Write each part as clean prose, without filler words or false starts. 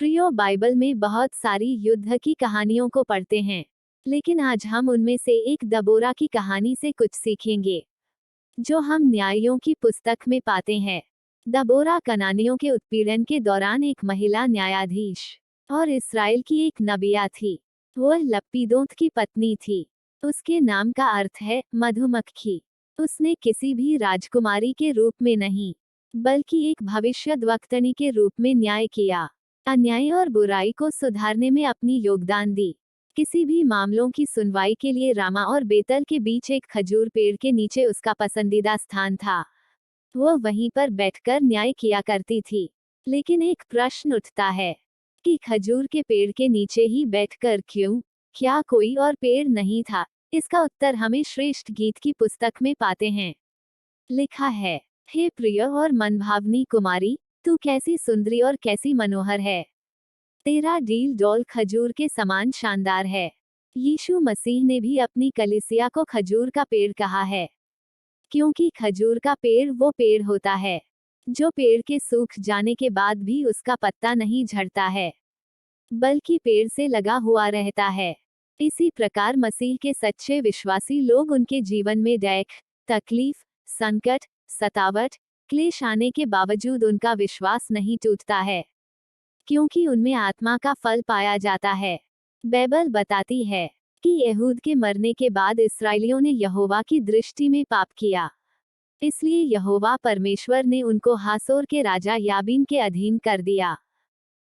प्रियो, बाइबल में बहुत सारी युद्ध की कहानियों को पढ़ते हैं, लेकिन आज हम उनमें से एक दबोरा की कहानी से कुछ सीखेंगे, जो हम न्यायों की पुस्तक में पाते हैं। दबोरा कनानियों के उत्पीड़न के दौरान एक महिला न्यायाधीश और इसराइल की एक नबिया थी। वह लप्पीदोत की पत्नी थी। उसके नाम का अर्थ है मधुमक्खी। उसने किसी भी राजकुमारी के रूप में नहीं, बल्कि एक भविष्यद्वक्तनी के रूप में न्याय किया, अन्याय और बुराई को सुधारने में अपनी योगदान दी। किसी भी मामलों की सुनवाई के लिए रामा और बेतल के बीच एक खजूर पेड़ के नीचे उसका पसंदीदा स्थान था। वह वहीं पर बैठकर न्याय किया करती थी। लेकिन एक प्रश्न उठता है कि खजूर के पेड़ के नीचे ही बैठकर क्यों? क्या कोई और पेड़ नहीं था? इसका उत्तर हमें श्रेष्ठ गीत की पुस्तक में पाते हैं। लिखा है, हे प्रिय और मनभावनी कुमारी, तू कैसी सुंदरी और कैसी मनोहर है। तेरा डील डॉल खजूर के समान शानदार है। यीशु मसीह ने भी अपनी कलीसिया को खजूर का पेड़ कहा है, क्योंकि खजूर का पेड़ वो पेड़ होता है जो पेड़ के सूख जाने के बाद भी उसका पत्ता नहीं झड़ता है, बल्कि पेड़ से लगा हुआ रहता है। इसी प्रकार मसीह के सच्चे विश्वासी लोग उनके जीवन में दैख, तकलीफ, संकट, सतावट, क्लेश आने के बावजूद उनका विश्वास नहीं टूटता है, क्योंकि उनमें आत्मा का फल पाया जाता है। बाइबल बताती है कि यहूद के मरने के बाद इस्राएलियों ने यहोवा की दृष्टि में पाप किया। इसलिए यहोवा परमेश्वर ने उनको हासोर के राजा याबीन के अधीन कर दिया,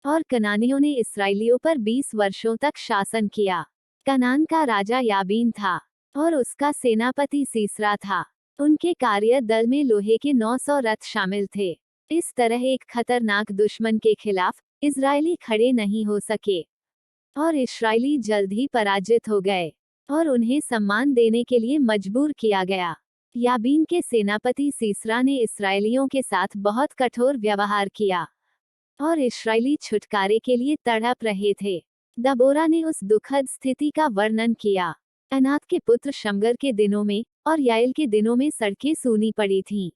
और कनानियों ने इस्राएलियों पर 20 वर्षों तक शासन किया। कनान का राजा याबीन था, और उसका सेनापति सीसरा था। उनके कार्य दल में लोहे के 900 रथ शामिल थे। इस तरह एक खतरनाक दुश्मन के खिलाफ इजरायली खड़े नहीं हो सके, और इस्राएली जल्द ही पराजित हो गए, और उन्हें सम्मान देने के लिए मजबूर किया गया। याबीन के सेनापति सीसरा ने इस्राएलियों के साथ बहुत कठोर व्यवहार किया, और इस्राएली छुटकारे के लिए तड़प रहे थे। दबोरा ने उस दुखद स्थिति का वर्णन किया। अनात के पुत्र शमगर के दिनों में और याएल के दिनों में सड़कें सूनी पड़ी थीं,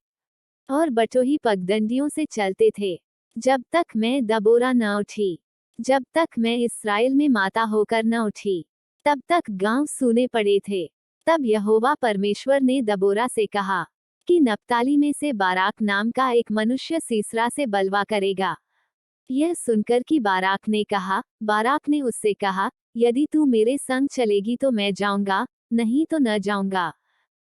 और बटोही पगडंडियों से चलते थे, जब तक मैं दबोरा न उठी। जब तक मैं इस्राएल में माता होकर न उठी, तब तक गांव सूने पड़े थे। तब यहोवा परमेश्वर ने दबोरा से कहा कि नप्ताली में से बाराक नाम का एक मनुष्य सीसरा से बलवा करेगा। यह सुनकर कि बाराक ने उससे कहा, यदि तू मेरे संग चलेगी तो मैं जाऊंगा, नहीं तो न जाऊंगा।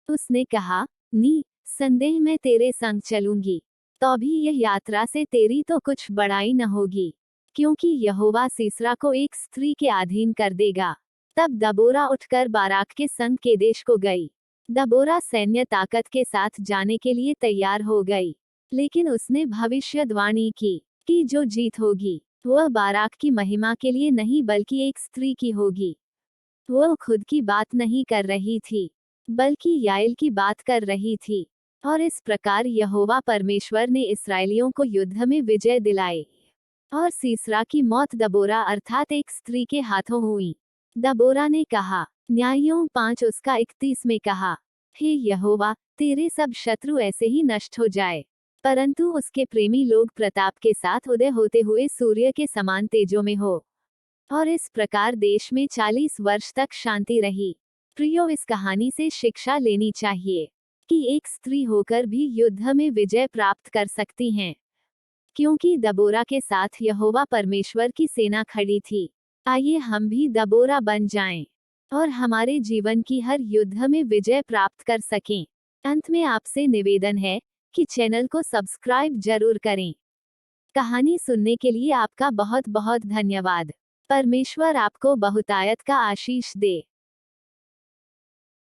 उसने कहा, नी संदेह मैं तेरे संग चलूंगी, तो भी यह यात्रा से तेरी तो कुछ बड़ाई न होगी, क्योंकि यहोवा सीसरा को एक स्त्री के अधीन कर देगा। तब दबोरा उठकर बाराक के संग केदेश को गई। दबोरा सैन्य ताकत के साथ जाने के लिए तैयार हो गई, लेकिन उसने भविष्यवाणी की कि जो जीत होगी वह बाराक की महिमा के लिए नहीं बल्कि एक स्त्री की होगी। वह खुद की बात नहीं कर रही थी, बल्कि याएल की बात कर रही थी। और इस प्रकार यहोवा परमेश्वर ने इस्राएलियों को युद्ध में विजय दिलाई, और सीसरा की मौत दबोरा अर्थात एक स्त्री के हाथों हुई। दबोरा ने कहा, न्यायों 5 उसका 31 में कहा, हे यहोवा, तेरे सब शत्रु ऐसे ही नष्ट हो जाए, परंतु उसके प्रेमी लोग प्रताप के साथ उदय होते हुए सूर्य के समान तेजों में हो। और इस प्रकार देश में 40 वर्ष तक शांति रही। प्रियो, इस कहानी से शिक्षा लेनी चाहिए कि एक स्त्री होकर भी युद्ध में विजय प्राप्त कर सकती हैं, क्योंकि दबोरा के साथ यहोवा परमेश्वर की सेना खड़ी थी। आइए हम भी दबोरा बन जाएं, और हमारे जीवन की हर युद्ध में विजय प्राप्त कर सकें। अंत में आपसे निवेदन है कि चैनल को सब्सक्राइब जरूर करें। कहानी सुनने के लिए आपका बहुत बहुत धन्यवाद। परमेश्वर आपको बहुतायत का आशीष दे।